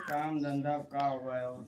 काम धंधा का होगा और।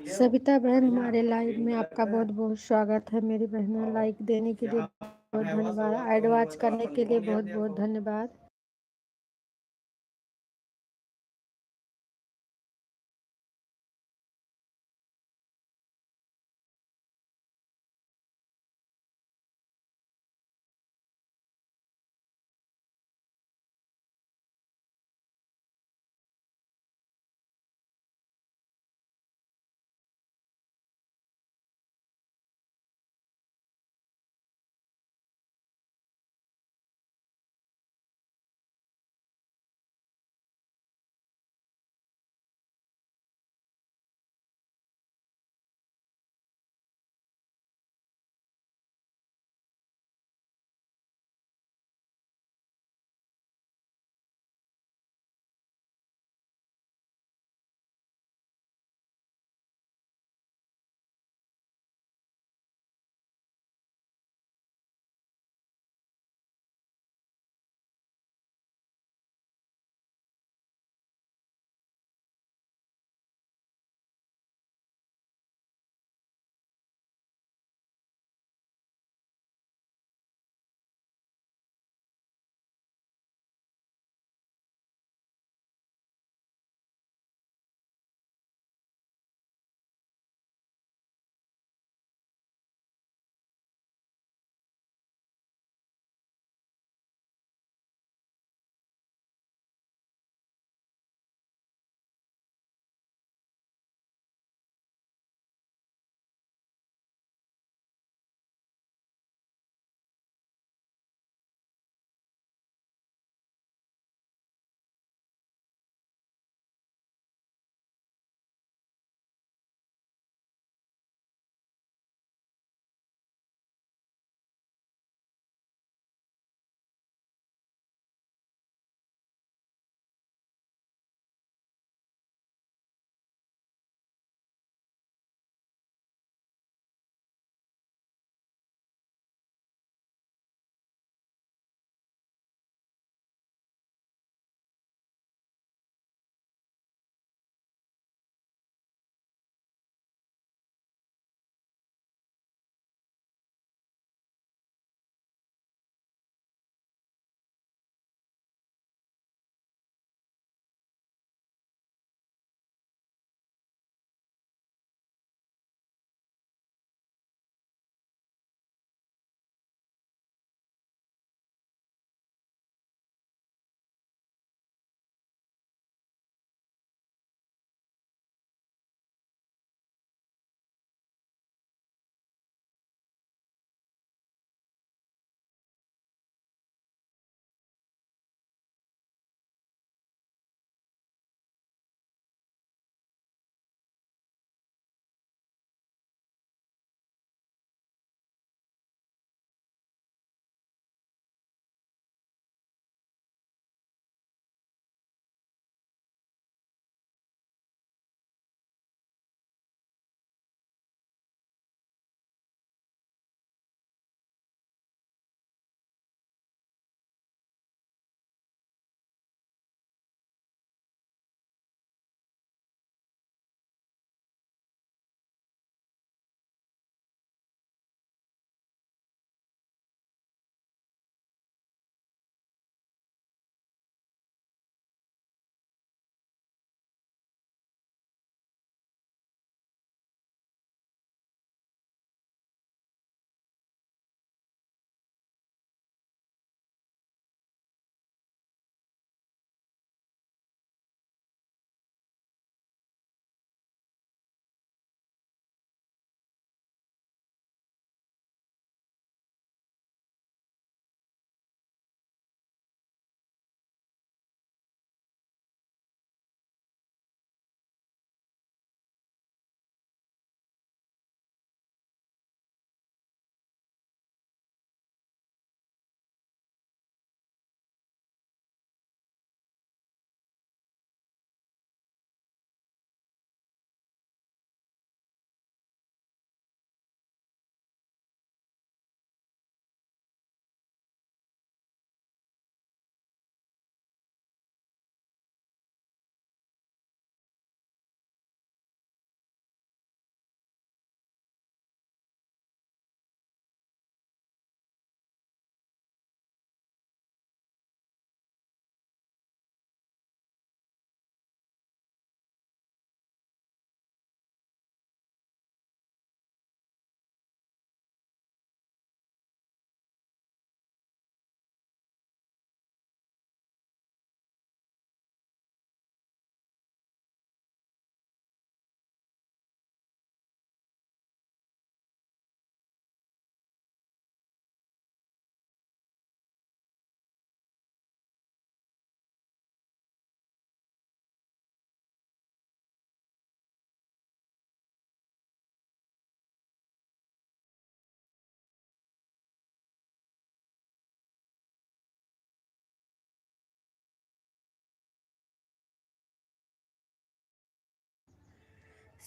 सविता बहन, हमारे लाइव में आपका बहुत बहुत स्वागत है। मेरी बहन, लाइक देने के लिए बहुत धन्यवाद, एडवांस करने के लिए बहुत बहुत धन्यवाद।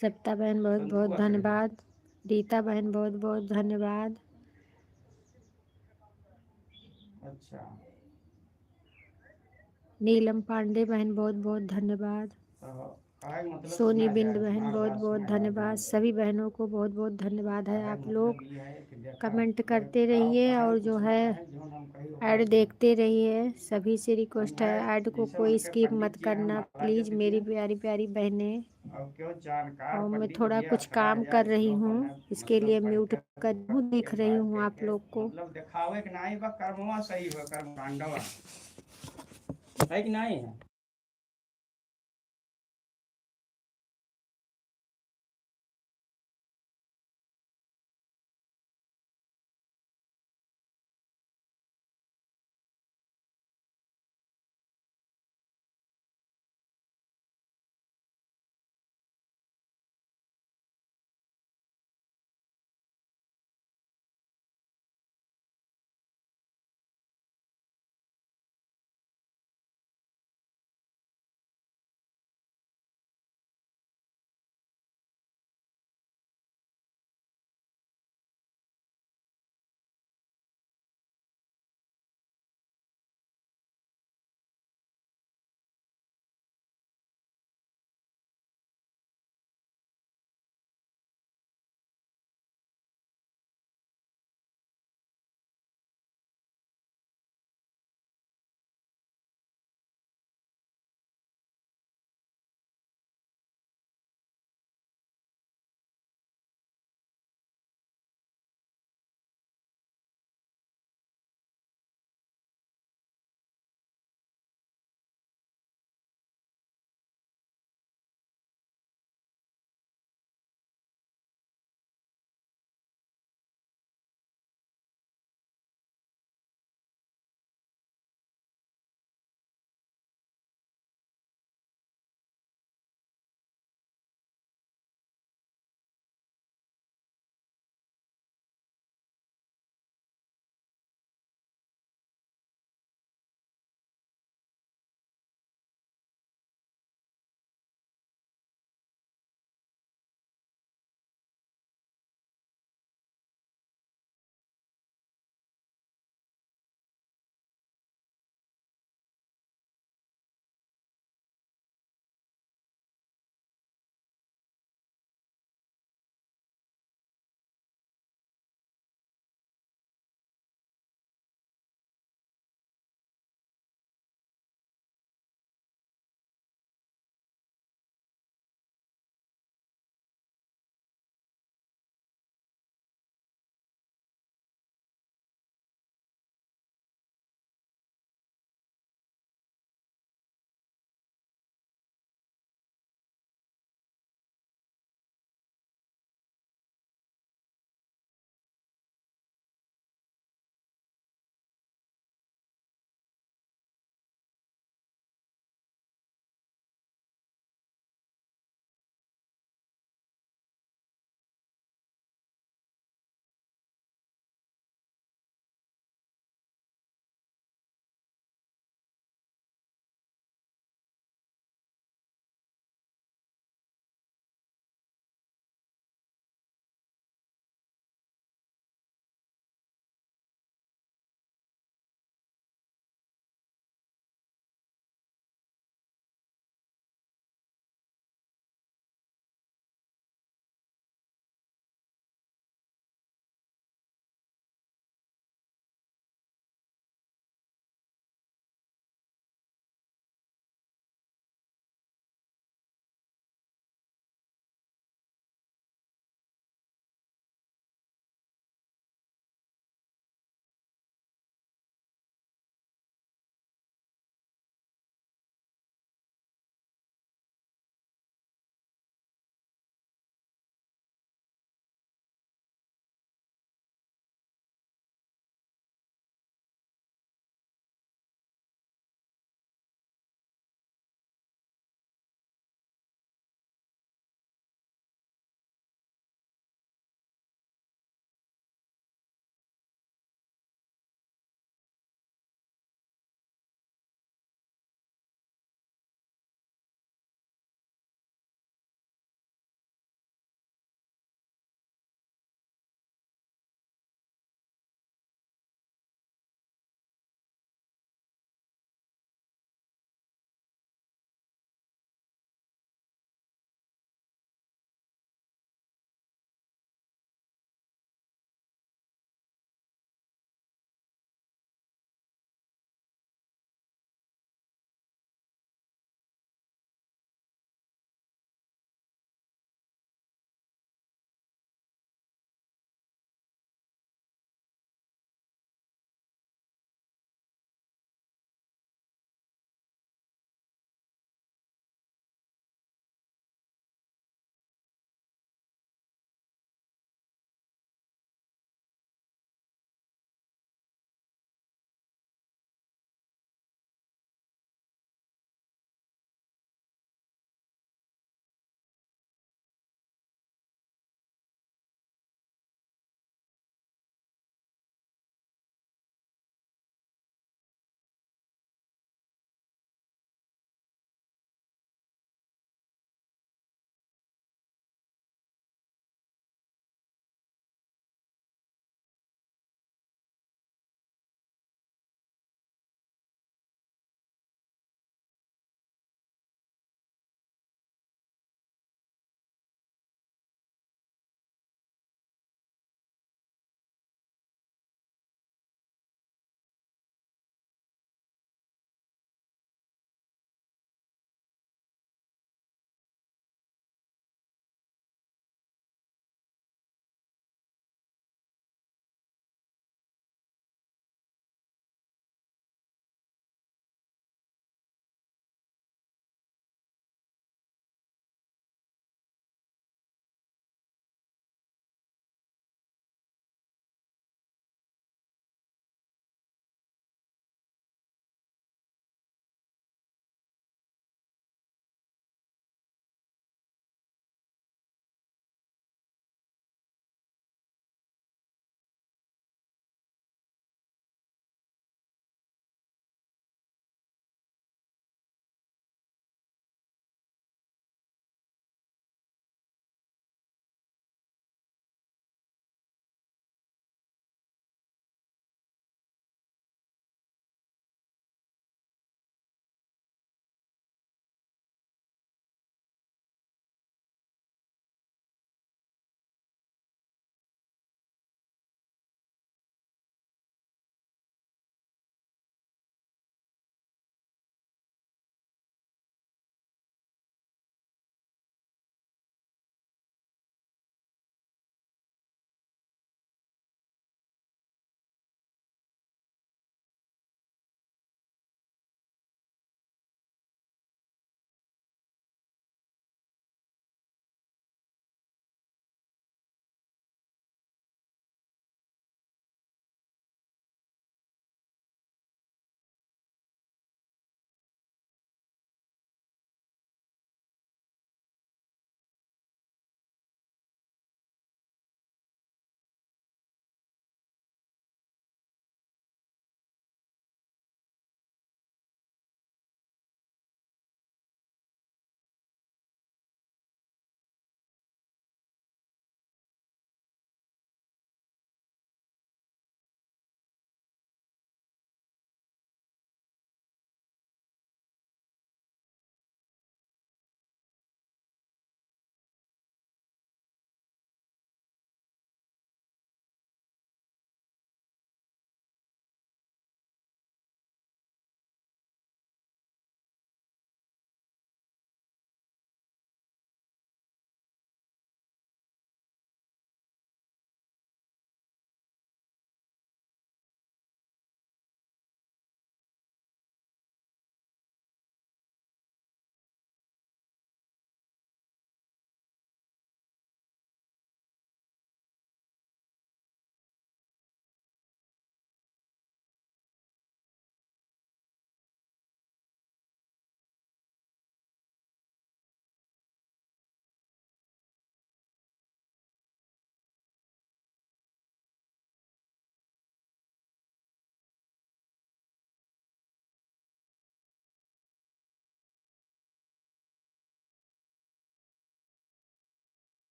सविता बहन बहुत बहुत धन्यवाद। रीता बहन बहुत बहुत धन्यवाद। अच्छा, नीलम पांडे बहन बहुत बहुत धन्यवाद। तो काहे का मतलब सोनी सुना बिंद जाए, बहन हमार बहुत बात बहुत सुनाया धन्यवाद। जाए। सभी बहनों को बहुत बहुत धन्यवाद है। काहे आप का लोग मतलब ये है कि देखा कमेंट ये करते आप रहिए कहानी और कुछ जो ना है कहें, जो हम कही ओकरा ऐड सुना। देखते रहिए। सभी से हम रिक्वेस्ट है, है ऐड को जैसे कोई उनके स्किप पंडित मत जी हैं, हम करना माला प्लीज़ ज्योतिषी मेरी हैं। प्यारी प्यारी बहनें। और क्यों जानकार और मैं पंडित थोड़ा जी कुछ अथरा काम कर जाए रही श्लोक हूँ, में, इसके लिए मतलब पढ़ म्यूट के कर हूँ। देख के रही बाद हूँ कह आप के लोग को। मतलब दिखावे कि नहीं बा कर्मवा सही हो, कर्म कांडवा है कि नहीं है।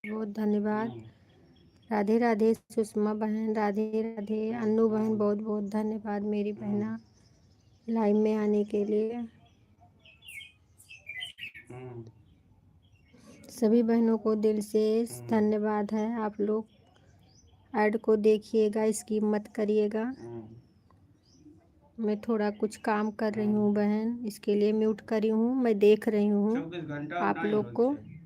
बहुत धन्यवाद। हम्म, राधे राधे सुषमा बहन, राधे राधे अन्नू बहन, बहुत बहुत धन्यवाद मेरी बहना लाइव में आने के लिए। हम्म, सभी बहनों को दिल से धन्यवाद है। आप लोग ऐड को देखिएगा, स्किप मत करिएगा। मैं थोड़ा कुछ काम कर रही हूँ बहन, इसके लिए म्यूट करी हूँ। मैं देख रही हूँ 24 घंटा आप नहीं लोग को। होते।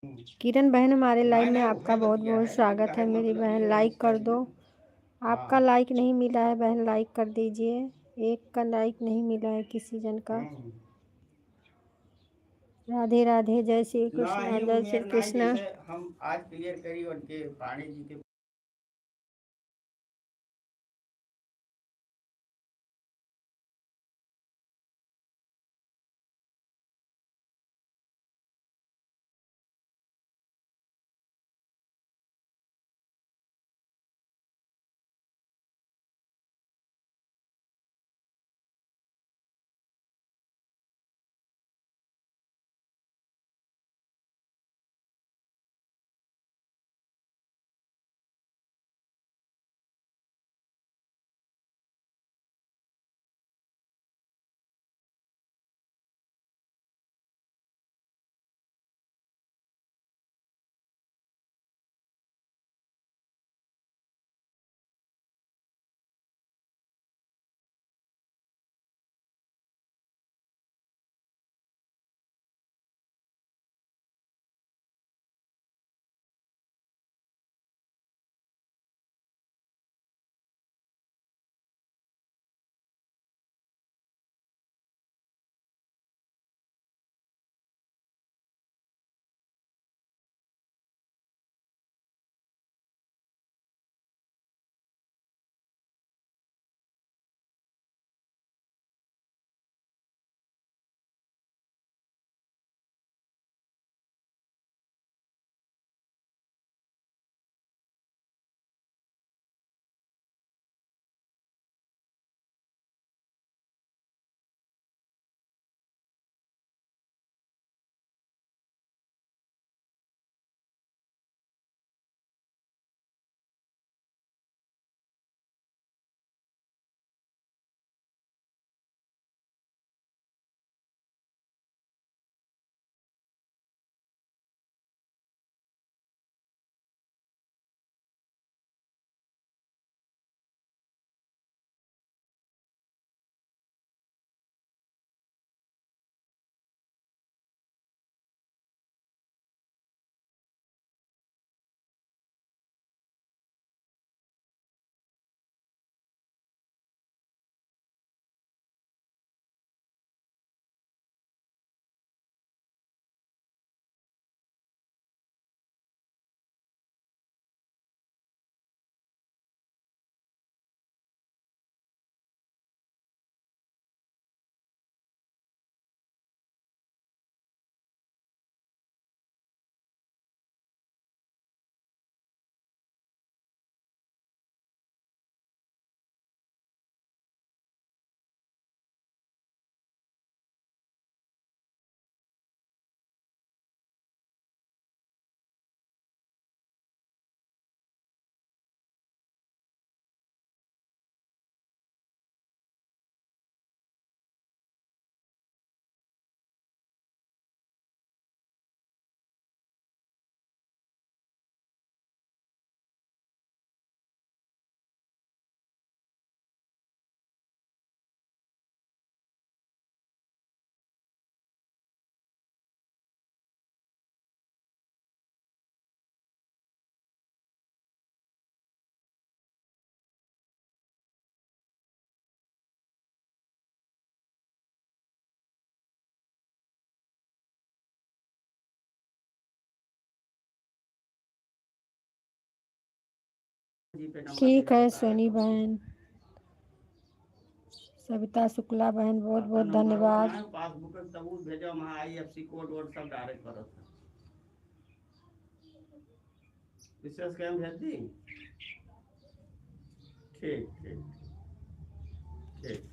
किरण बहन हमारे लाइव मैंने में वो आपका है बहुत बतिया बहुत है, लेकिन स्वागत है कहे मेरी मतलब बहन। ये है लाइक कर इसका दो। आपका हाँ। लाइक नहीं मिला है बहन, लाइक कर दीजिए। एक का लाइक नहीं मिला है किसी जन का। हम्म। राधे राधे, जय श्री कृष्णा, नहीं जय श्री उमेर नहीं, कृष्णा। जैसे हम आज क्लियर करी उनके पाणी जी के जी पे नंबर ठीक दिया है होता है सोनी तो बहन। सविता शुक्ला बहन बहुत आपका बहुत नंबर धन्यवाद। ना पासबुक का सबूत भेजो, वहाँ IFC कोड वोड सब डायरेक्ट करो था विशेष कैम भेज दी। ठीक ठीक ठीक।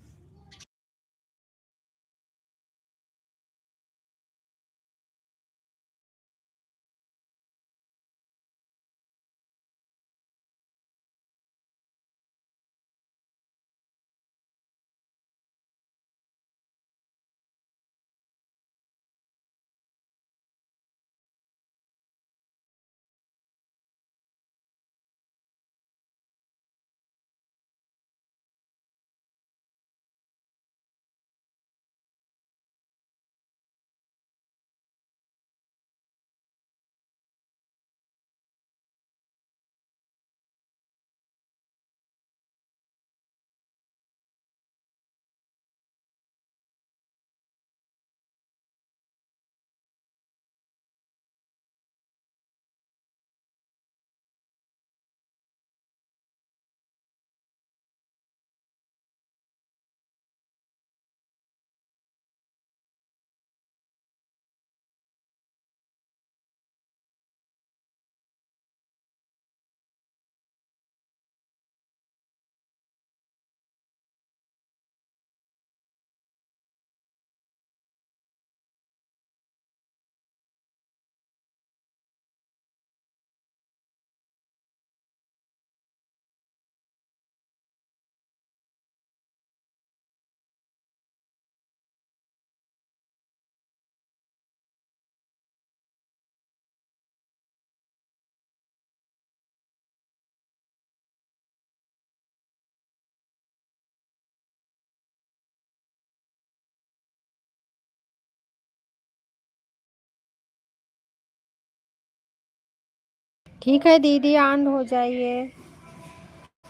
ठीक है दीदी, ऑन हो जाइए।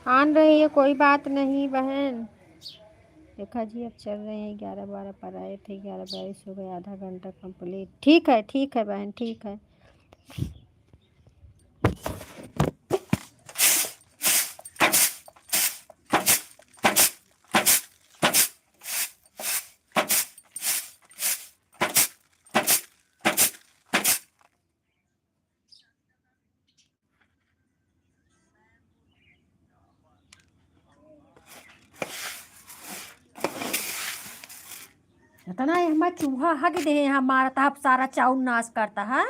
ऑन रही है, कोई बात नहीं बहन। देखा जी, अब चल रहे हैं 11-12 पर आए थे, 11:22 हो गए, आधा घंटा कंप्लीट। ठीक है बहन, ठीक है। इतना हमारा चूहा हक दे, हमारा तो सारा चाउर नाश करता है।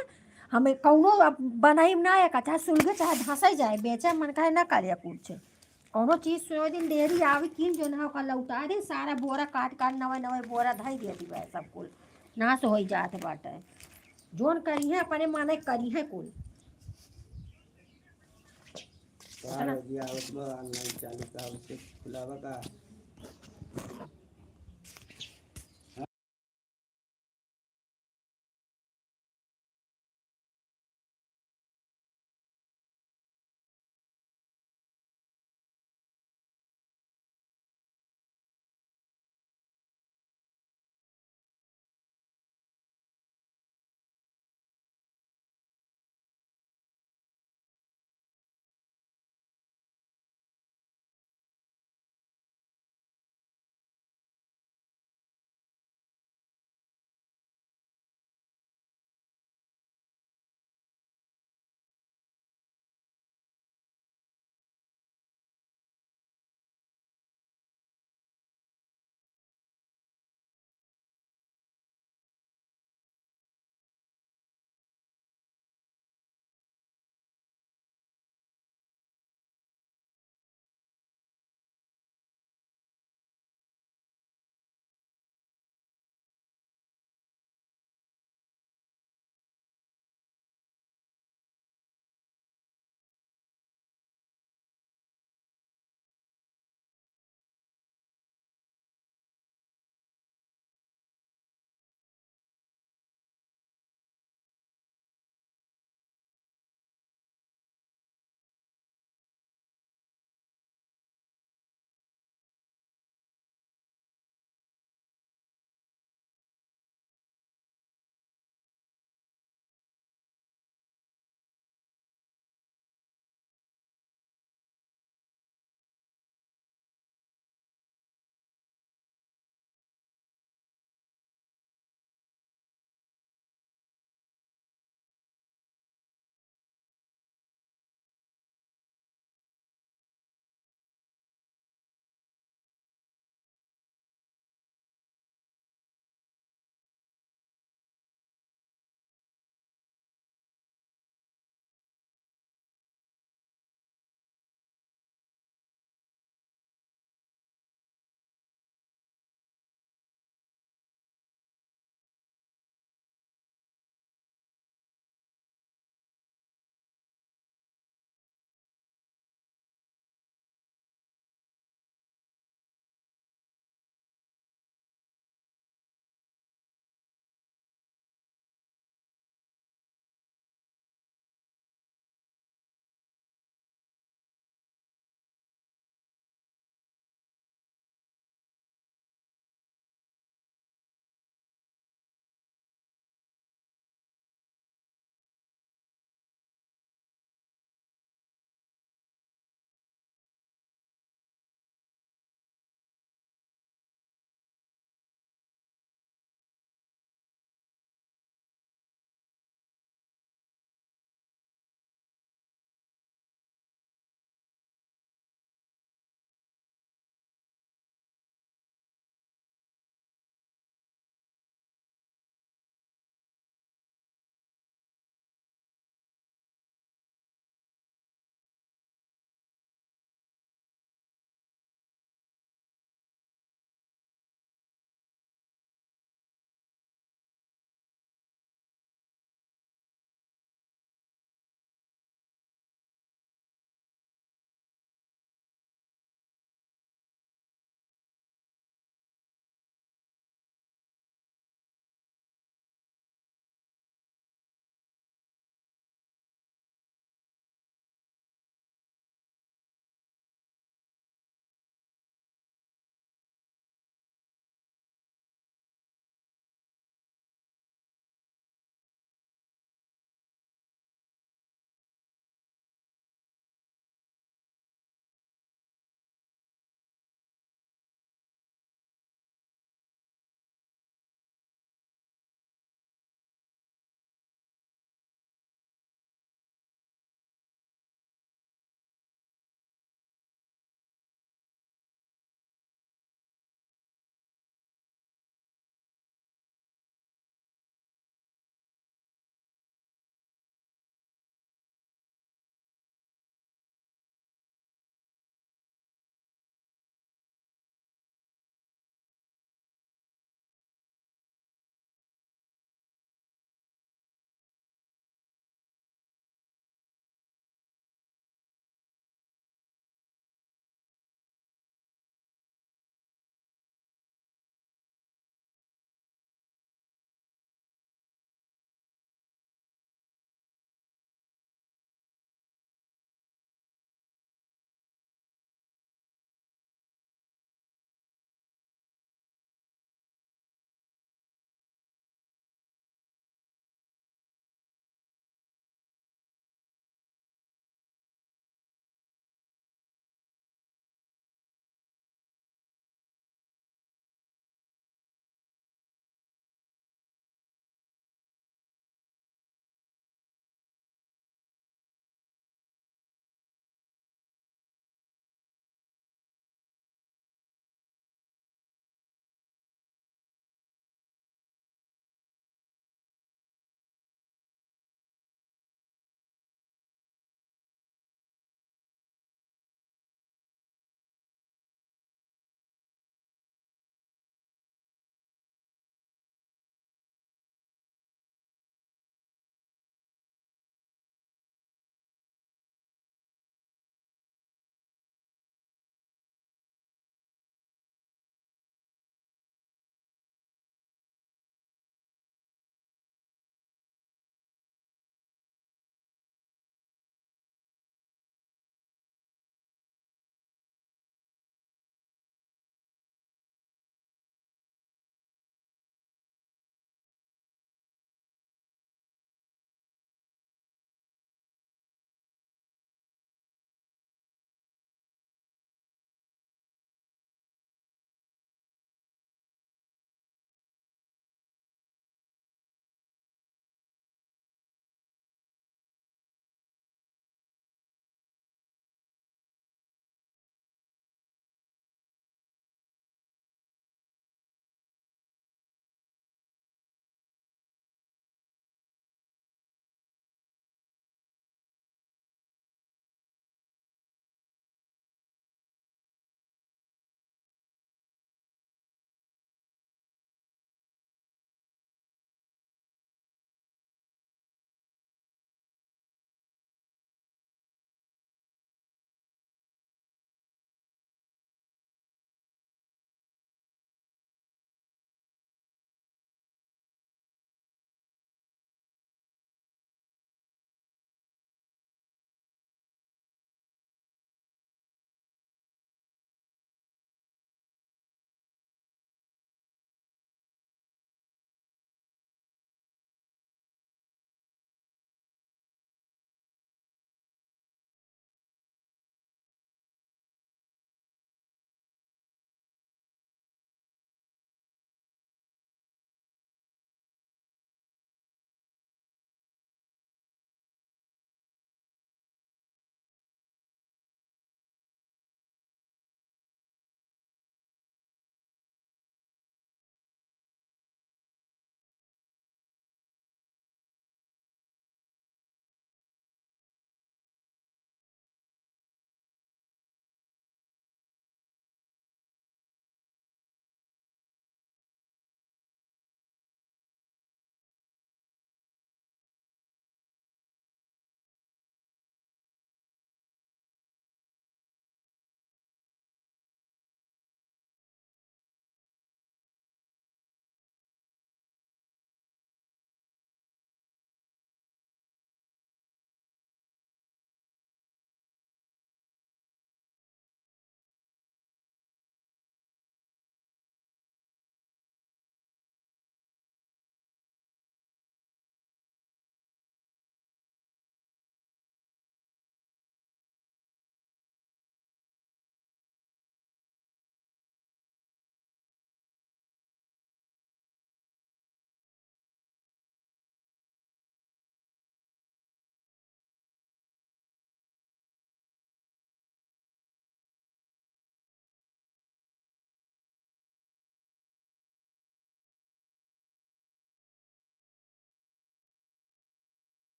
हमें कौनो अब बनाई ना का, चाहे सुलगे चाहे धंसे जाए, बेचे मन का ना करे कुछ। कौनो चीज सो दिन देरी आवी किन जो ना का लौटा दे, सारा बोरा काट काट नवे नवे बोरा धई देती है, सब कुल नाश हो जात बाटे। जोन करी है अपने माने करी है कुल। ऑनलाइन चालू का उसे खुलावा का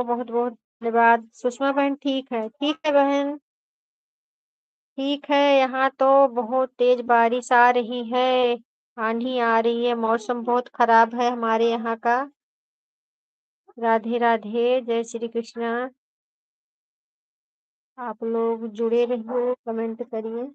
बहुत बहुत धन्यवाद। सुषमा बहन ठीक है बहन, ठीक है। यहाँ तो बहुत तेज बारिश आ रही है, आंधी आ रही है, मौसम बहुत खराब है हमारे यहाँ का। राधे राधे, जय श्री कृष्णा। आप लोग जुड़े रहिए, कमेंट करिए।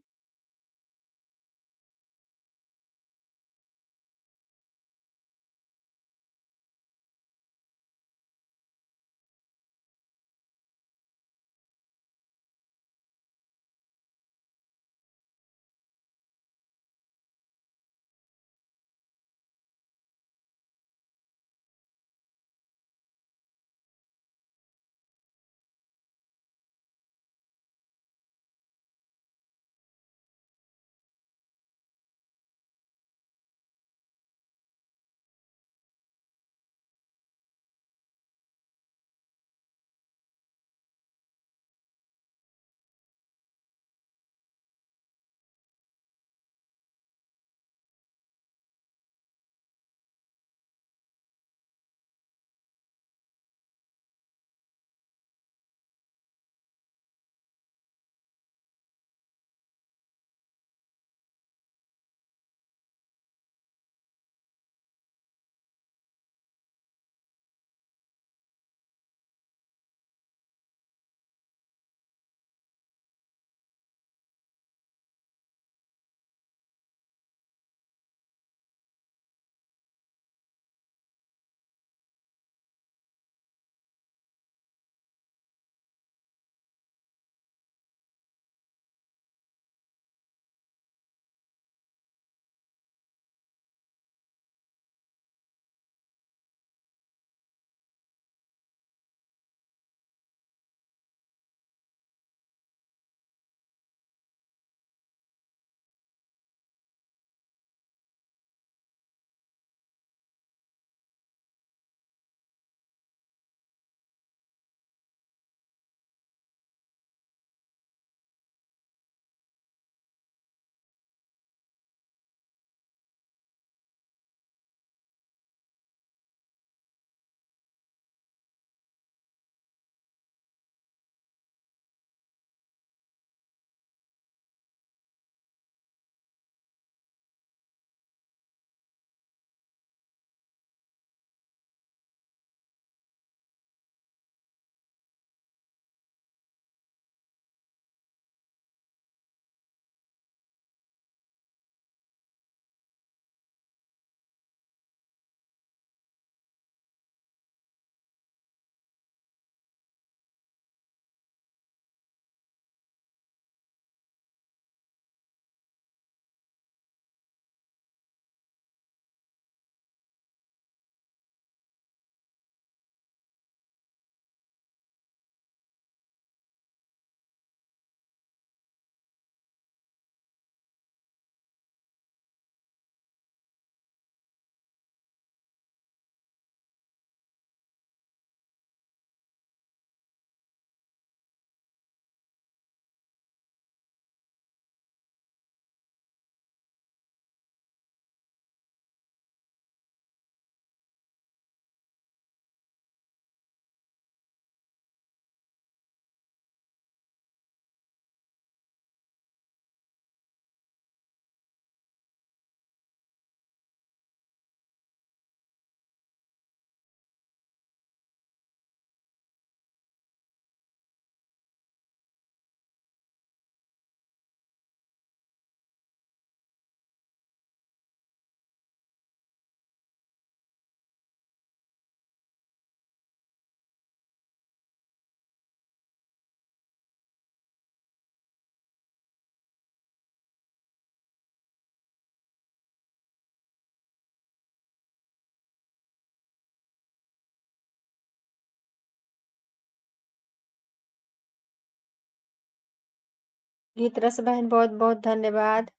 गीत रस बहन बहुत बहुत धन्यवाद,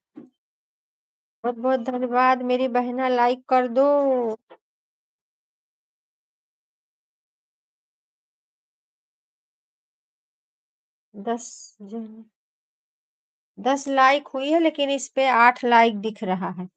बहुत बहुत धन्यवाद। मेरी बहना लाइक कर दो। 10 जन 10 लाइक हुई है, लेकिन इस पे 8 लाइक दिख रहा है।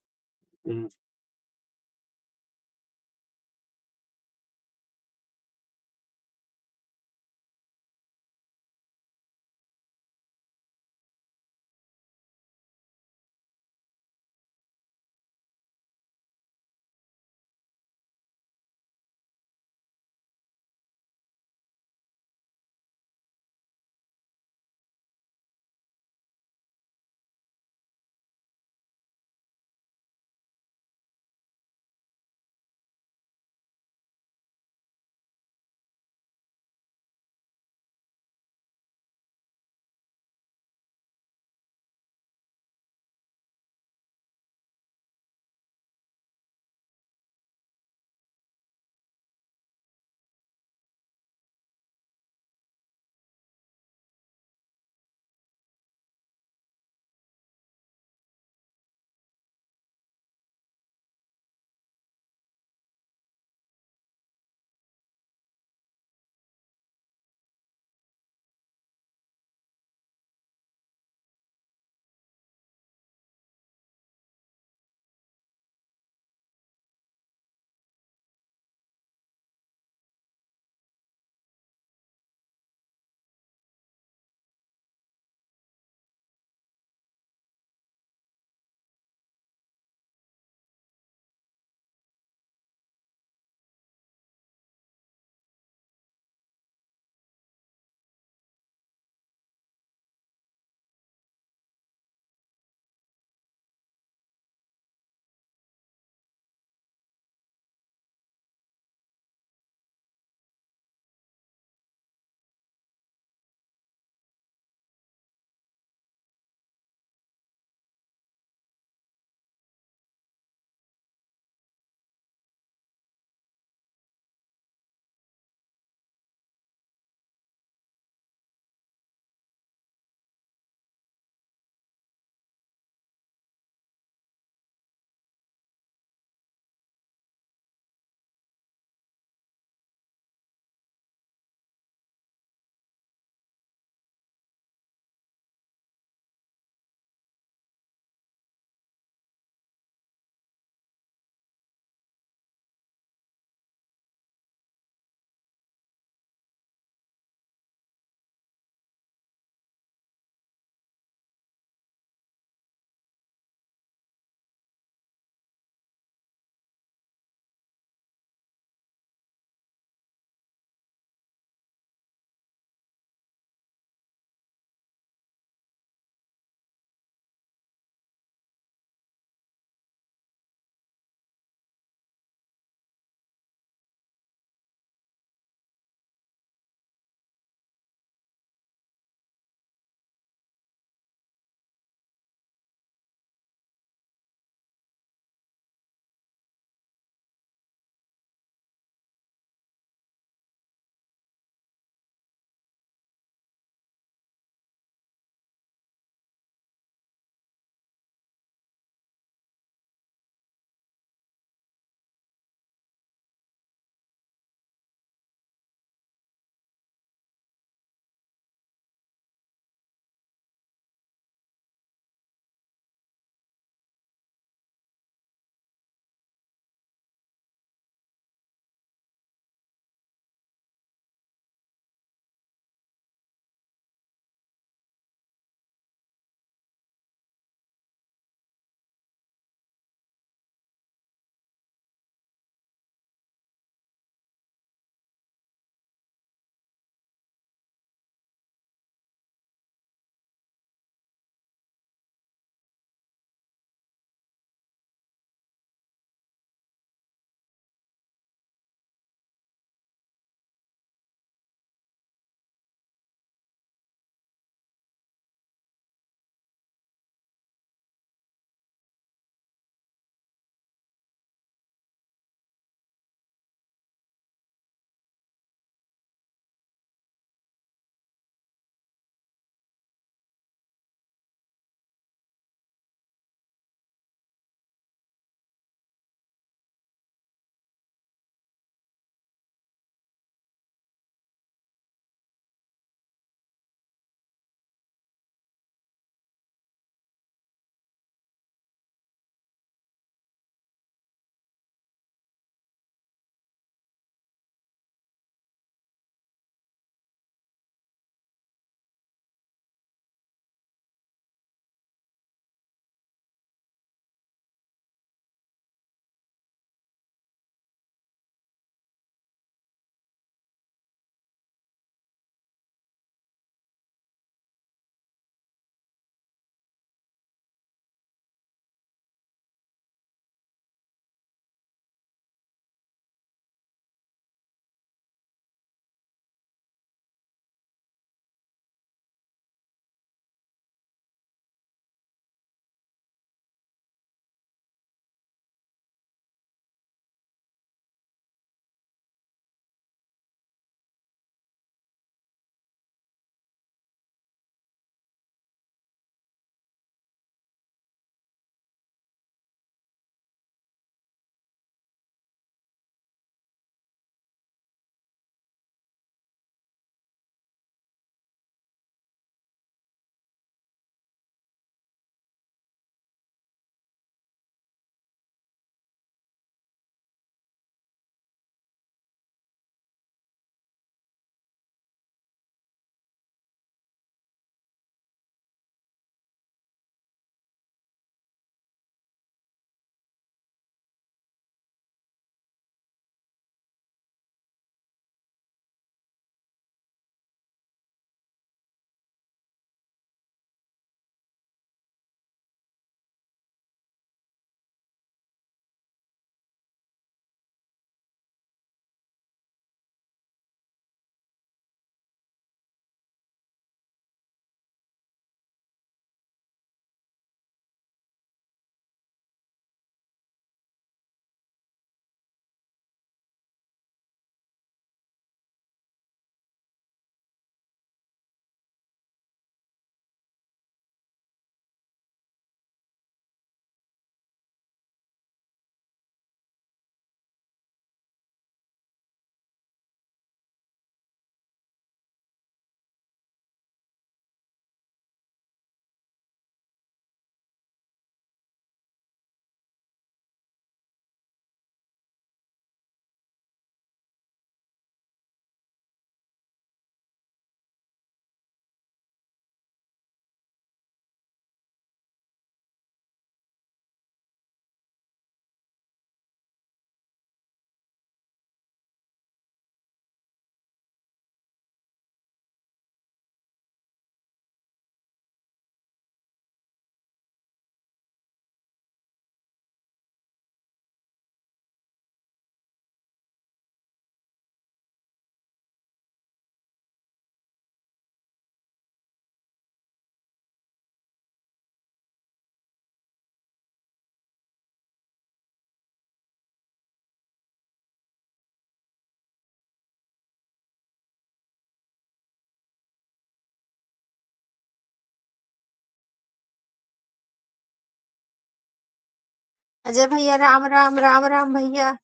अजय भैया राम राम राम राम भैया।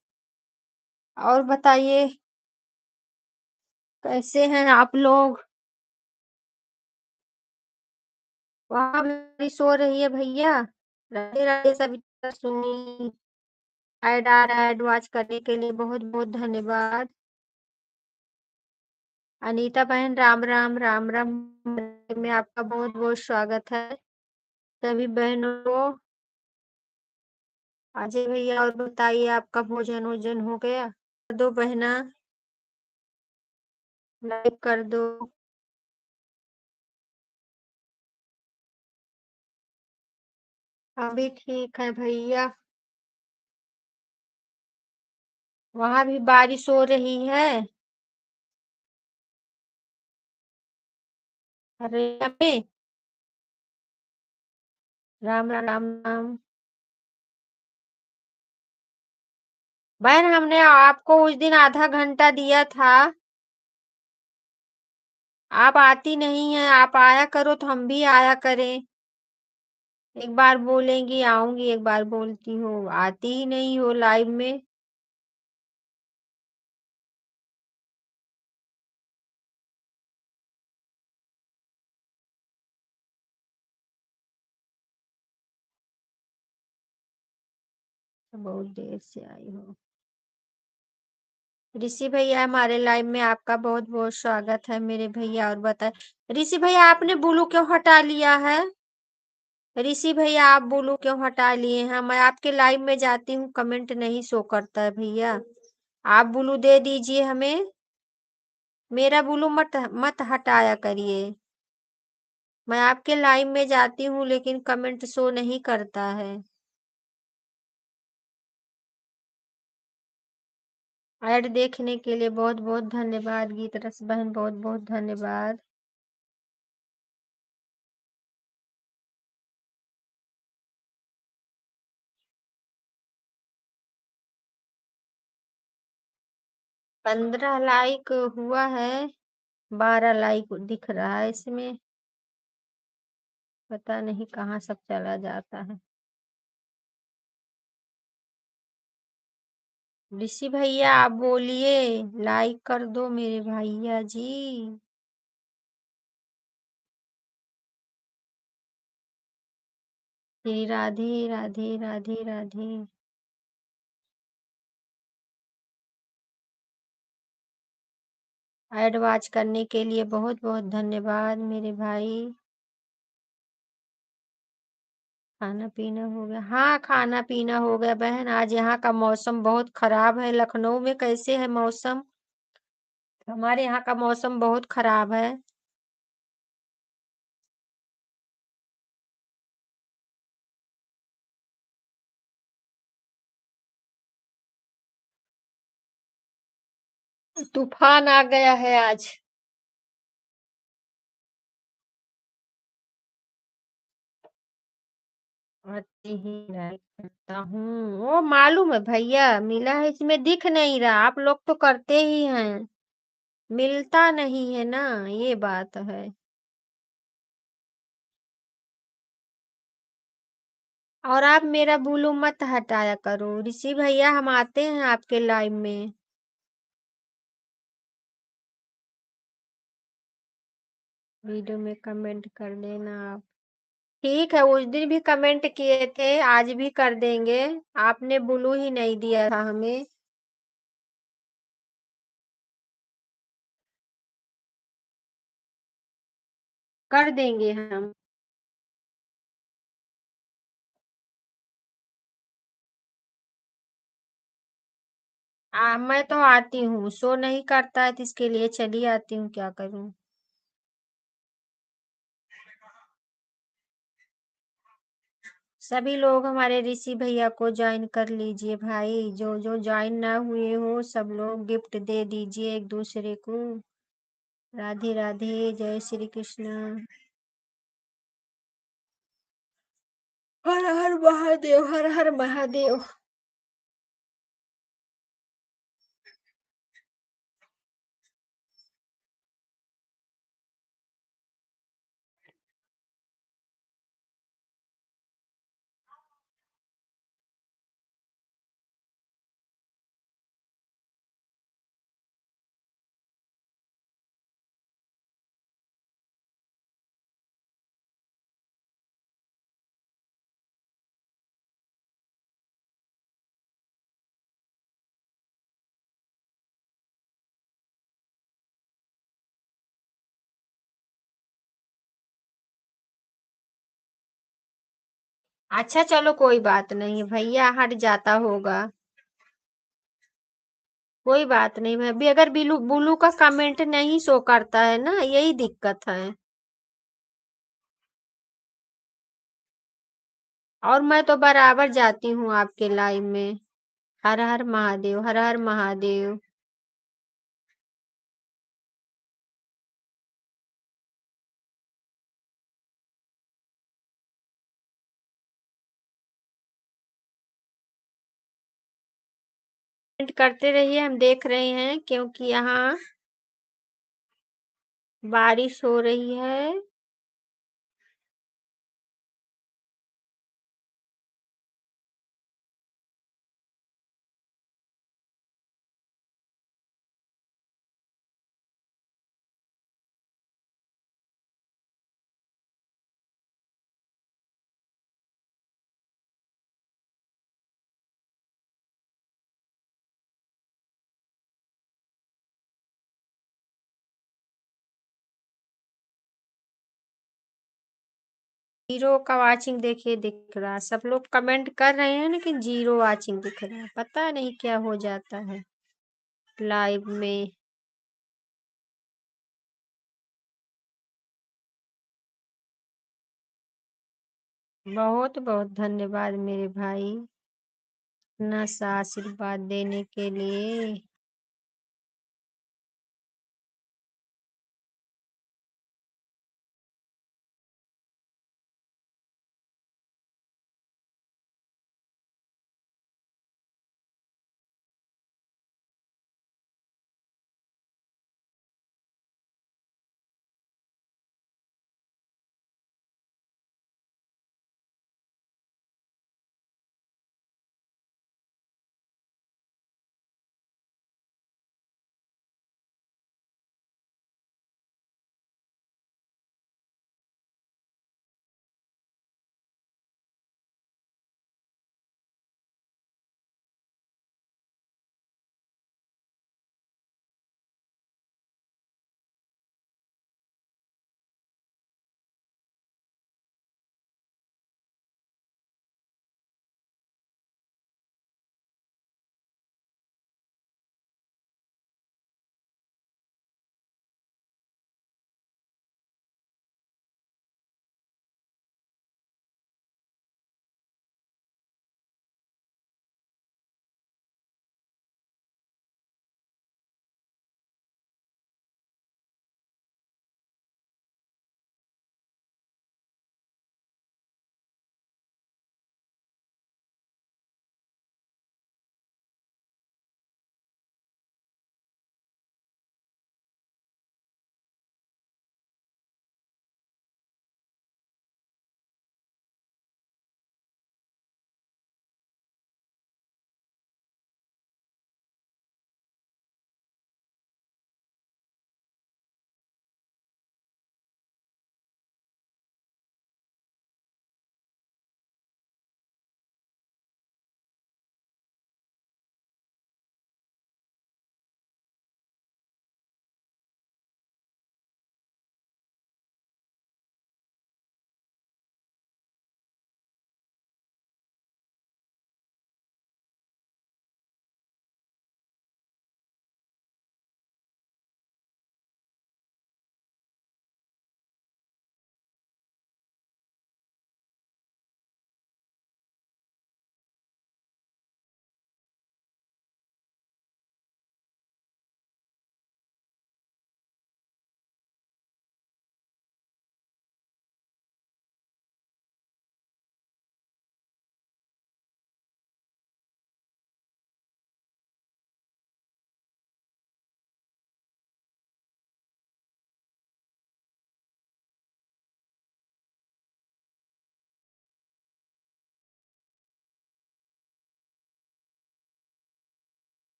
और बताइए कैसे हैं आप लोग? वहां भी सो रही है भैया। राधे राधे सभी सुनी। ऐड वॉच करने के लिए बहुत बहुत धन्यवाद। अनीता बहन राम राम राम राम। में आपका बहुत बहुत स्वागत है सभी बहनों को। अजय भैया और बताइए आपका भोजन वोजन हो गया? कर दो बहना, लाइक कर दो। अभी ठीक है भैया। वहां भी बारिश हो रही है। अरे अबे राम राम राम राम। बहन हमने आपको उस दिन आधा घंटा दिया था। आप आती नहीं है, आप आया करो तो हम भी आया करें। एक बार बोलेंगी आऊंगी, एक बार बोलती हो आती ही नहीं हो लाइव में। बहुत देर से आई हो। ऋषि भैया हमारे लाइव में आपका बहुत बहुत स्वागत है मेरे भैया। और बताए ऋषि भैया आपने ब्लू क्यों हटा लिया है? ऋषि भैया आप ब्लू क्यों हटा लिए हैं? मैं आपके लाइव में जाती हूँ, कमेंट नहीं शो करता है भैया। आप ब्लू दे दीजिए हमें। मेरा ब्लू मत मत हटाया करिए। मैं आपके लाइव में जाती हूँ लेकिन कमेंट शो नहीं करता है। ऐड देखने के लिए बहुत बहुत धन्यवाद गीत रस बहन, बहुत बहुत धन्यवाद। पंद्रह लाइक हुआ है, 12 लाइक दिख रहा है इसमें। पता नहीं कहाँ सब चला जाता है। ऋषि भैया आप बोलिए, लाइक कर दो मेरे भैया जी। श्री राधे राधे राधे राधे। ऐड वॉच करने के लिए बहुत बहुत धन्यवाद मेरे भाई। खाना पीना हो गया? हाँ खाना पीना हो गया बहन। आज यहाँ का मौसम बहुत खराब है। लखनऊ में कैसे है मौसम? हमारे यहाँ का मौसम बहुत खराब है। तूफान आ गया है आज। आती ही लाइक करता हूँ, वो मालूम है भैया, मिला है इसमें दिख नहीं रहा। आप लोग तो करते ही हैं, मिलता नहीं है ना, ये बात है। और आप मेरा बुलू मत हटाया करो ऋषि भैया, हम आते हैं आपके लाइव में। वीडियो में कमेंट कर देना आप। ठीक है, उस दिन भी कमेंट किए थे, आज भी कर देंगे। आपने ब्लू ही नहीं दिया था हमें। कर देंगे हम। मैं तो आती हूँ, शो नहीं करता है तो इसके लिए चली आती हूँ, क्या करूँ। सभी लोग हमारे ऋषि भैया को ज्वाइन कर लीजिए भाई। जो जो ज्वाइन ना हुए हो सब लोग गिफ्ट दे दीजिए एक दूसरे को। राधे राधे, जय श्री कृष्ण। हर हर महादेव, हर हर महादेव। अच्छा चलो कोई बात नहीं, भैया हट जाता होगा। कोई बात नहीं भाई, अभी अगर बिलू बुलू का कमेंट नहीं शो करता है ना, यही दिक्कत है। और मैं तो बराबर जाती हूँ आपके लाइव में। हर हर महादेव, हर हर महादेव। कमेंट करते रहिए, हम देख रहे हैं, क्योंकि यहाँ बारिश हो रही है। जीरो का वाचिंग देखिए दिख रहा है, सब लोग कमेंट कर रहे हैं लेकिन जीरो वाचिंग दिख रहा है, पता नहीं क्या हो जाता है लाइव में। बहुत बहुत धन्यवाद मेरे भाई, इतना सा आशीर्वाद देने के लिए।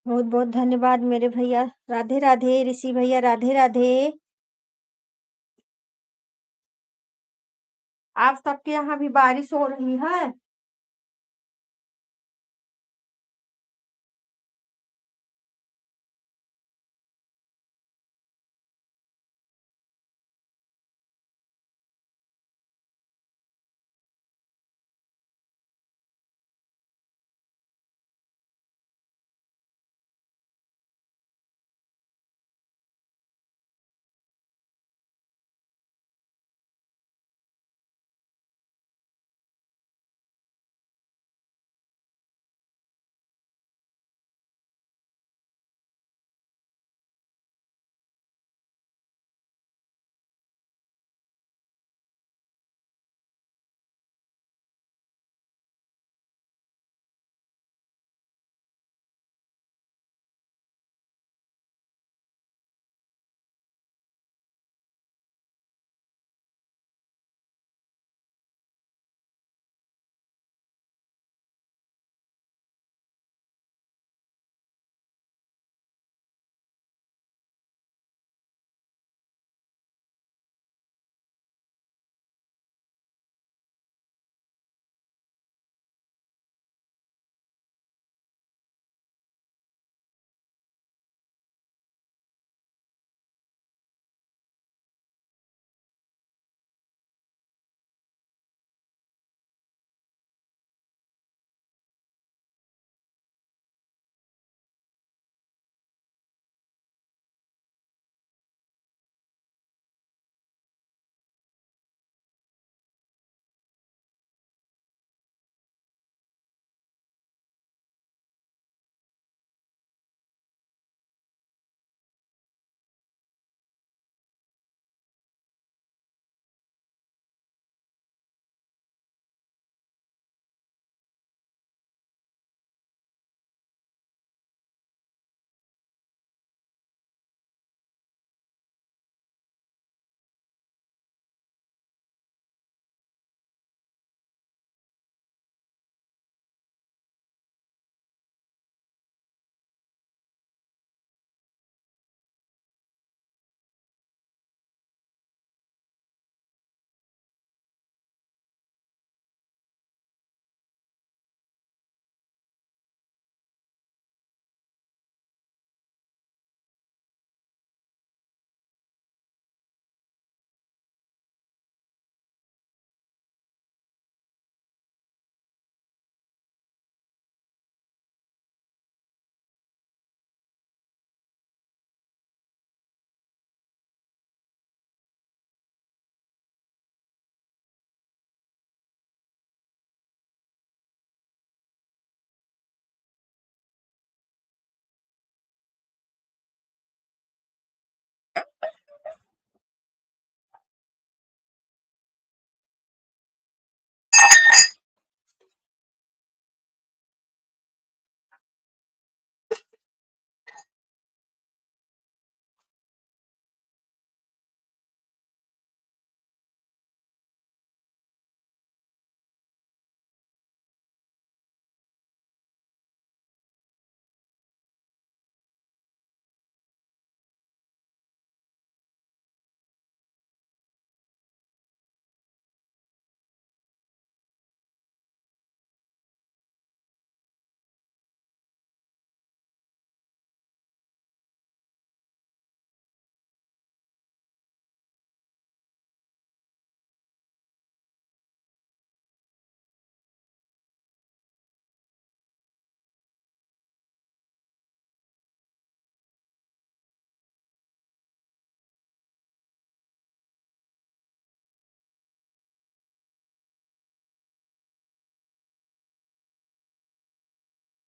बहुत बहुत धन्यवाद मेरे भैया। राधे राधे ऋषि भैया, राधे राधे। आप सबके यहाँ भी बारिश हो रही है?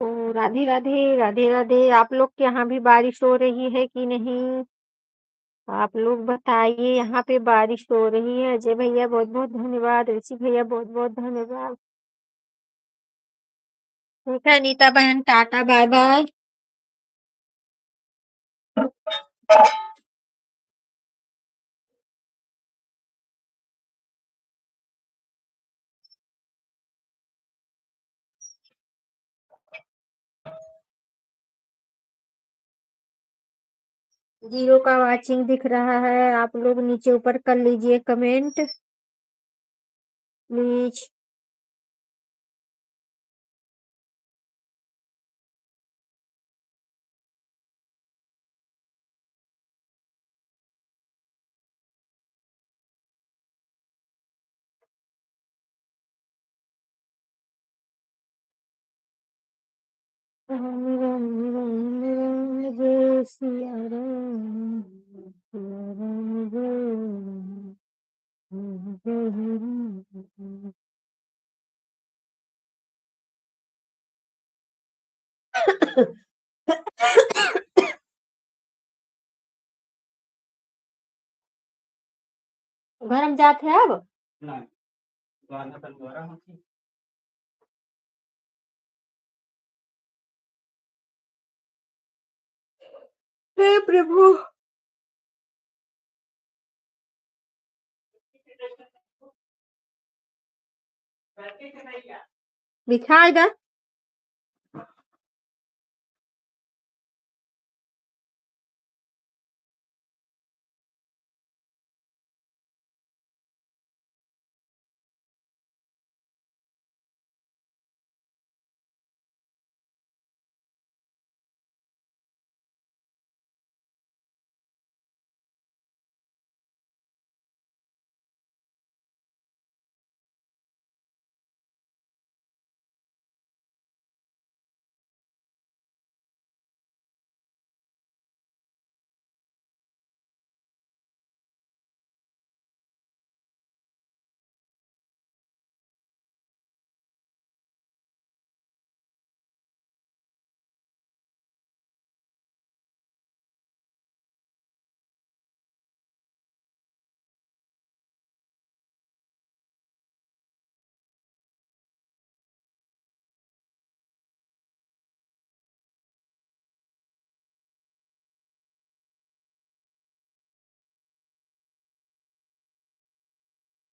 तो राधे राधे, राधे राधे। आप लोग के यहाँ भी बारिश हो रही है कि नहीं? आप लोग बताइए। यहाँ पे बारिश हो रही है। अजय भैया बहुत बहुत धन्यवाद, ऋषि भैया बहुत बहुत धन्यवाद। ठीक है नीता बहन, टाटा बाय बाय। जीरो का वाचिंग दिख रहा है। आप लोग नीचे ऊपर कर लीजिए कमेंट प्लीज। राम राम राम राम जय सिया राम, सिया राम जय राम, जय राम। घर हम जाते हैं अब। नहीं, गाना तो दोबारा होती। हे प्रभु। बिछा इधर।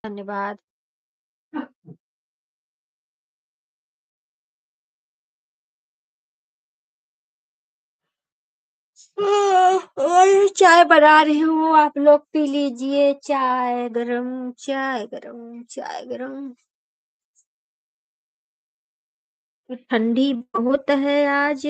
धन्यवाद। और चाय बना रही हूँ, आप लोग पी लीजिए। चाय गरम, चाय गरम, चाय गरम। ठंडी बहुत है आज।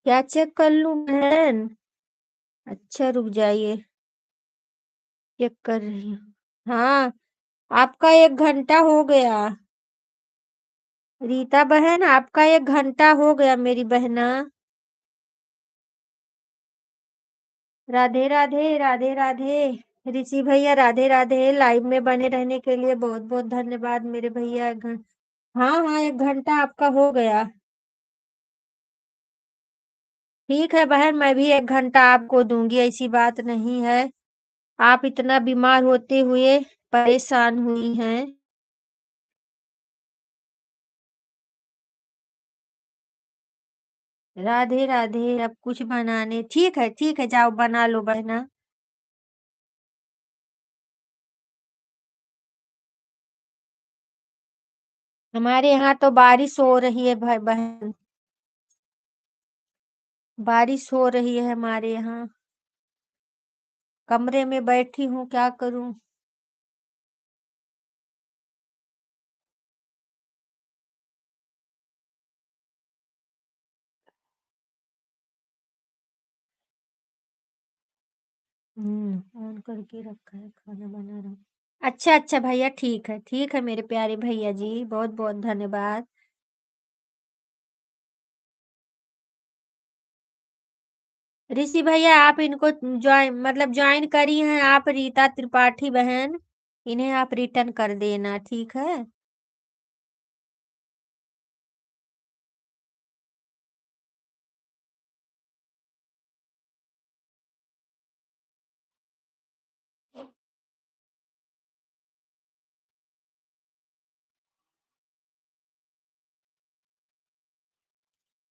क्या चेक कर लूं बहन? अच्छा रुक जाइए, चेक कर रही हूँ। हाँ, आपका 1 घंटा हो गया। रीता बहन, आपका 1 घंटा हो गया मेरी बहना। राधे राधे, राधे राधे। ऋषि भैया राधे राधे। लाइव में बने रहने के लिए बहुत बहुत धन्यवाद मेरे भैया। हाँ हाँ, 1 घंटा आपका हो गया। ठीक है बहन, मैं भी 1 घंटा आपको दूंगी, ऐसी बात नहीं है। आप इतना बीमार होते हुए परेशान हुई हैं। राधे राधे। अब कुछ बनाने, ठीक है, जाओ बना लो बहना। हमारे यहाँ तो बारिश हो रही है भाई बहन। बारिश हो रही है हमारे यहाँ। कमरे में बैठी हूँ, क्या करूँ। ऑन करके रखा है, खाना बना रहा हूँ। अच्छा अच्छा भैया, ठीक है मेरे प्यारे भैया जी, बहुत बहुत धन्यवाद। ऋषि भैया, आप इनको ज्वाइन करी हैं आप, रीता त्रिपाठी बहन। इन्हें आप रिटर्न कर देना, ठीक है।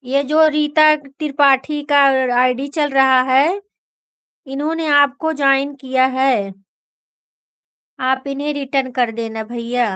ये जो रीता त्रिपाठी का आईडी चल रहा है, इन्होंने आपको ज्वाइन किया है। आप इन्हें रिटर्न कर देना भैया।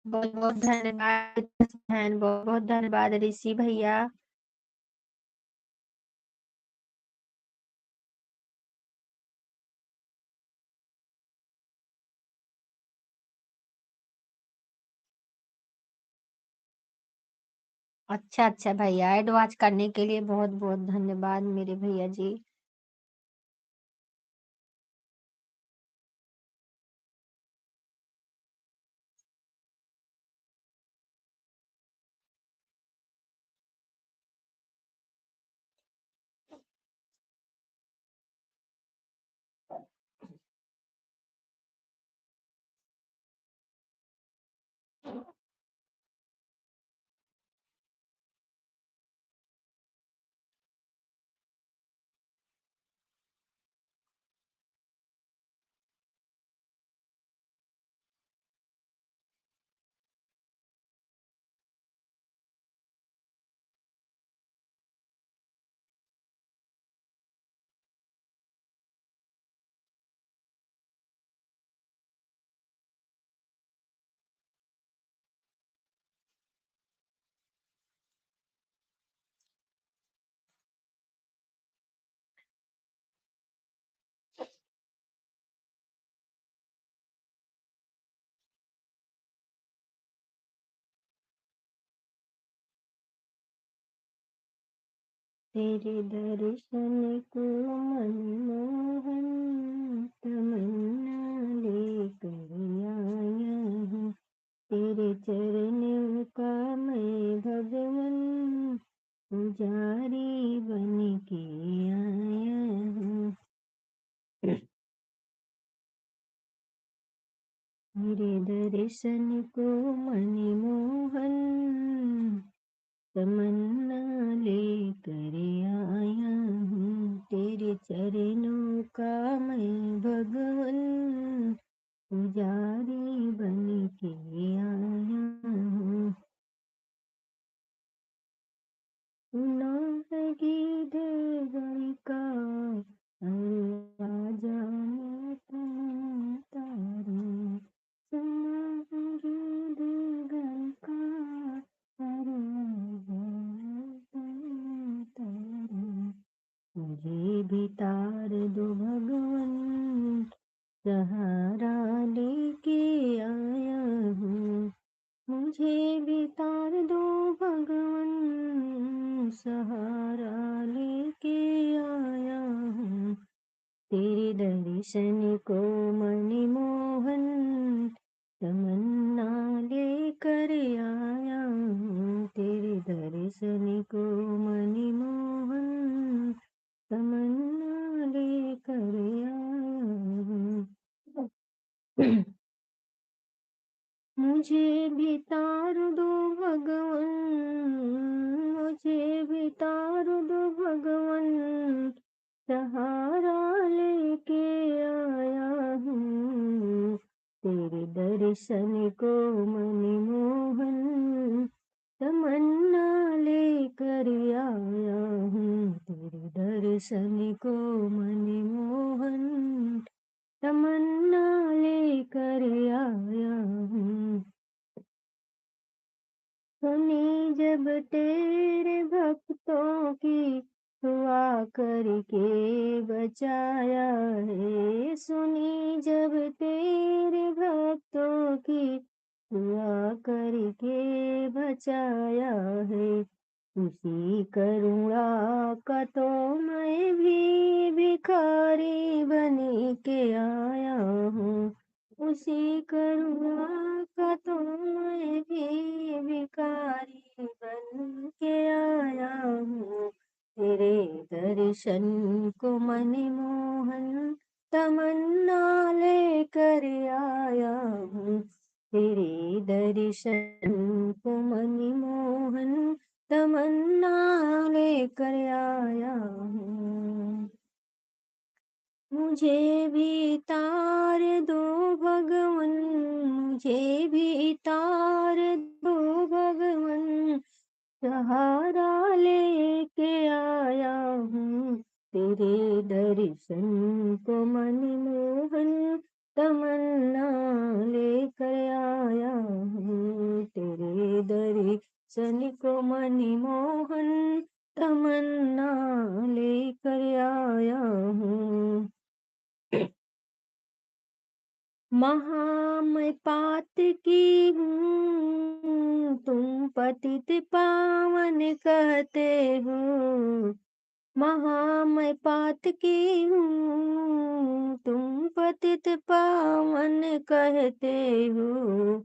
बहुत बहुत धन्यवाद बहन, बहुत बहुत धन्यवाद ऋषि भैया। अच्छा अच्छा भैया, एडवांस करने के लिए बहुत बहुत धन्यवाद मेरे भैया जी। तेरे दर्शन को मनमोहन तमन्ना लेकर आया हूँ। तेरे चरणों का मैं भगवन पुजारी बन के आया हूँ। तेरे दर्शन को मनमोहन तमन्ना लेकर आया हूँ। तेरे चरणों का मैं भगवन पुजारी बन के आया हूँ। सुना है गीत का राजा मैं तुम तारू। सुना है गीत का राजा मैं तुम तारू। मुझे भी तार दो भगवन सहारा लेके आया हूँ। मुझे भी तार दो भगवन सहारा लेके आया हूँ। तेरे दर्शन को मनमोहन तमन्ना लेकर आया हूँ। तेरे दर्शन को मनमोहन तमन्ना लेकर आया हूँ। मुझे भी तार दो भगवन, मुझे भी तार दो भगवन सहारा लेके आया हूँ। तेरे दर्शन को मनमोहन तमन्ना लेकर आया हूँ। तेरे दर्शन को मनमोहन तमन्ना लेकर आया हूँ। सुनी जब तेरे भक्तों की दुआ करके बचाया है। सुनी जब तेरे भक्तों की दुआ करके बचाया है। उसी करुणा का तो मैं भी भिखारी बन के आया हूँ। उसी करुणा का तो मैं भी भिखारी बन के आया हूँ। तेरे दर्शन को मनमोहन तमन्ना लेकर आया हूँ। तेरे दर्शन को मनमोहन तमन्ना लेकर आया हूँ। मुझे भी तार दो भगवन, मुझे भी तार दो भगवन सहारा लेके आया हूँ। तेरे दर्शन को मनमोहन तमन्ना लेकर आया हूँ। तेरे दर्शन को मनमोहन तमन्ना लेकर आया हूँ। महामय पात की हूँ, तुम पतित पावन कहते हो। महामय पात की हूँ, तुम पतित पावन कहते हो।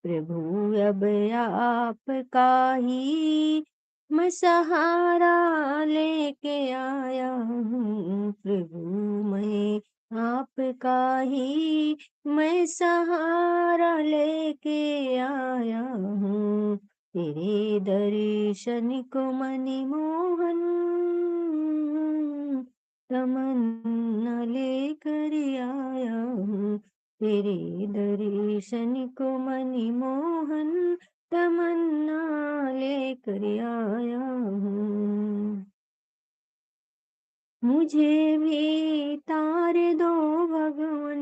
प्रभु अब आपका ही मैं सहारा लेके आया हूँ। प्रभु मैं आपका ही मैं सहारा लेके आया हूँ। तेरे दर्शन को मनि मोहन तमन्ना लेकर आया हूँ। तेरे दर्शन को मनि मोहन तमन्ना लेकर आया हूँ। मुझे भी तारे दो भगवन,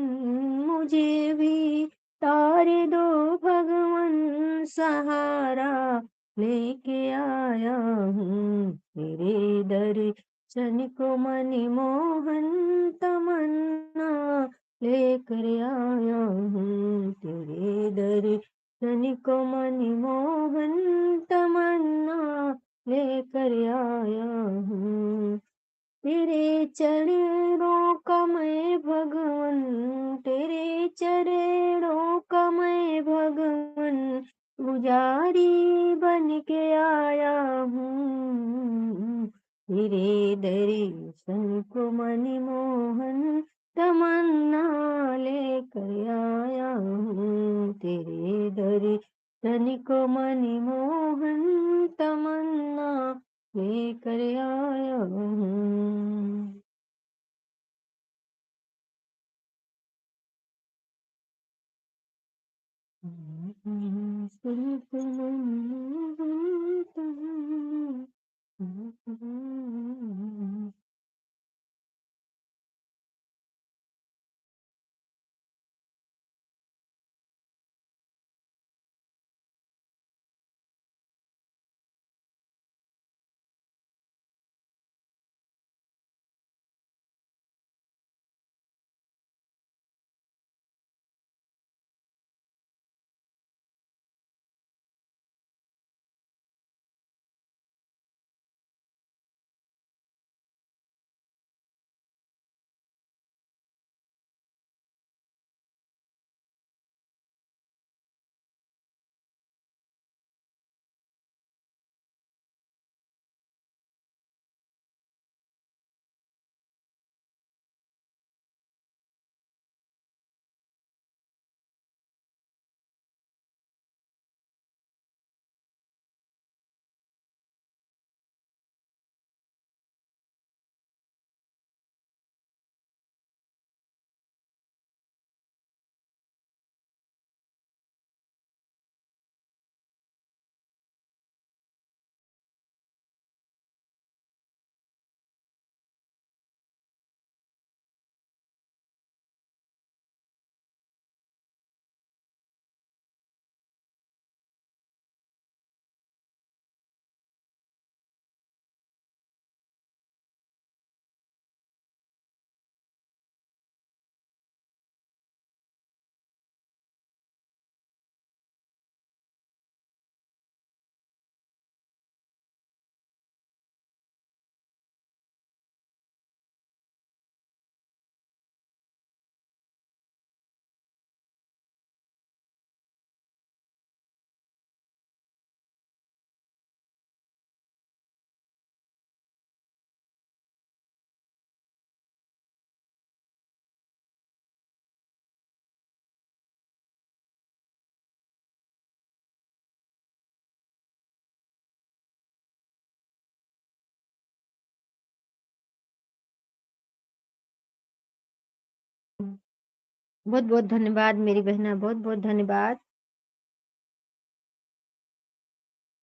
मुझे भी तारे दो भगवन, सहारा लेके आया हूँ। तेरे दर्शन को मनि मोहन तमन्ना लेकर आया हूँ। तेरे दर्शन को मनि मोहन तमन्ना लेकर आया हूँ। तेरे चरणों का मैं भगवन, तेरे चरणों का मैं भगवन, पुजारी बन के आया हूँ। तेरे दर्शन को मनि मोहन तमन्ना लेकर आया हूँ। तेरे दर्शन को मनि मोहन तमन्ना लेकर आया हूँ। बहुत बहुत धन्यवाद मेरी बहना, बहुत बहुत धन्यवाद।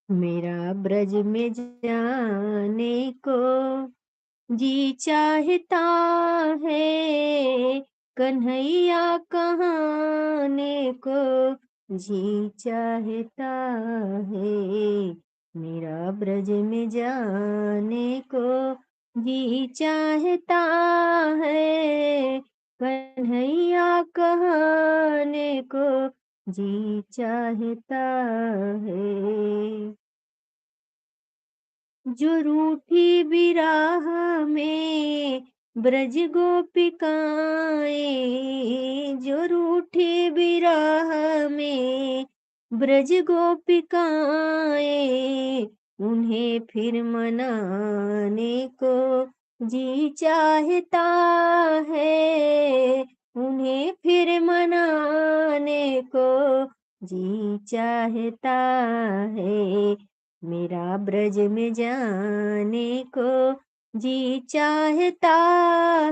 मेरा ब्रज में जाने को जी चाहता है, कन्हैया कहाने को जी चाहता है। मेरा ब्रज में जाने को जी चाहता है, कन्हैया कहाने को जी चाहता है। जो रूठी बिराह में ब्रज गोपिकाएं, जो रूठी बिराह में ब्रज गोपिकाएं, उन्हें फिर मनाने को जी चाहता है, उन्हें फिर मनाने को जी चाहता है। मेरा ब्रज में जाने को जी चाहता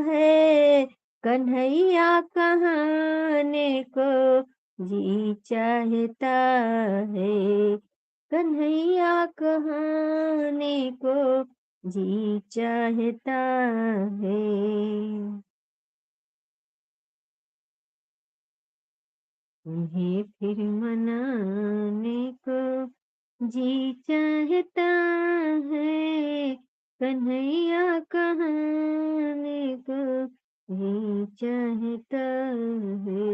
है, कन्हैया कहाने को जी चाहता है, कन्हैया कहाने को जी चाहता है। उन्हें फिर मनाने को जी चाहता है, कन्हैया कहाने को जी चाहता है।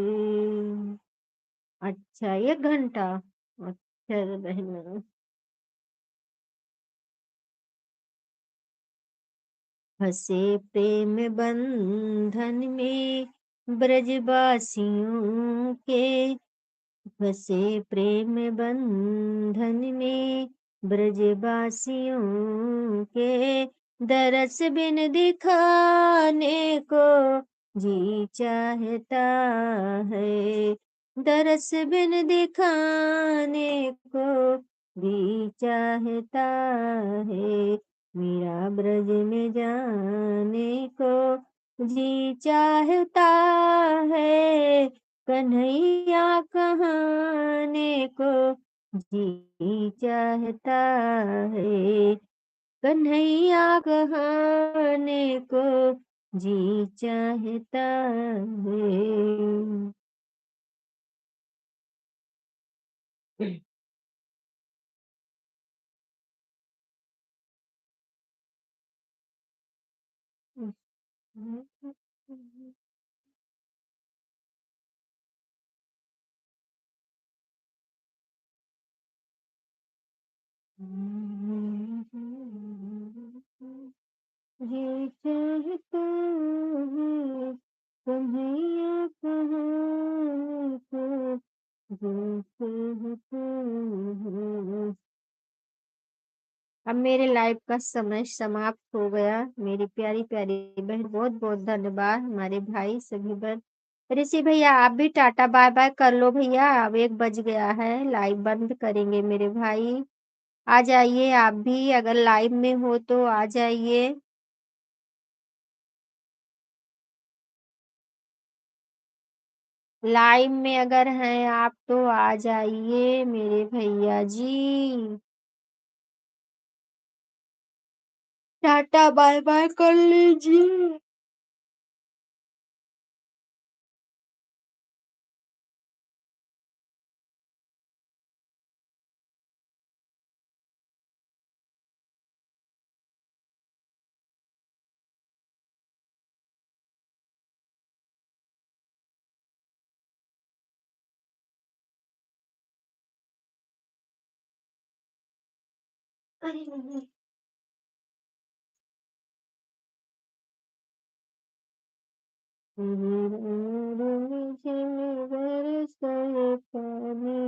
अच्छा 1 घंटा। अच्छा बहन। फंसे प्रेम बंधन में ब्रजवासियों के, फंसे प्रेम बंधन में ब्रजवासियों के, दरस बिन दिखाने को जी चाहता है, दरस बिन दिखाने को जी चाहता है। मेरा ब्रज में जाने को जी चाहता है, कन्हैया कहाने को जी चाहता है, कन्हैया कहाने को जी चाहता है। ये चाहता है, कन्हैया कहाने को जी चाहता है। अब मेरे लाइव का समय समाप्त हो गया। मेरी प्यारी प्यारी बहन बहुत बहुत धन्यवाद। हमारे भाई सभी बहन, ऋषि भैया आप भी टाटा बाय बाय कर लो भैया, अब 1 बज गया है, लाइव बंद करेंगे मेरे भाई। आ जाइए आप भी, अगर लाइव में हो तो आ जाइए। लाइव में अगर हैं आप तो आ जाइए मेरे भैया जी। टाटा बाय बाय कर लीजिए। अरे नहीं। झिलमिल बरसाए पानी।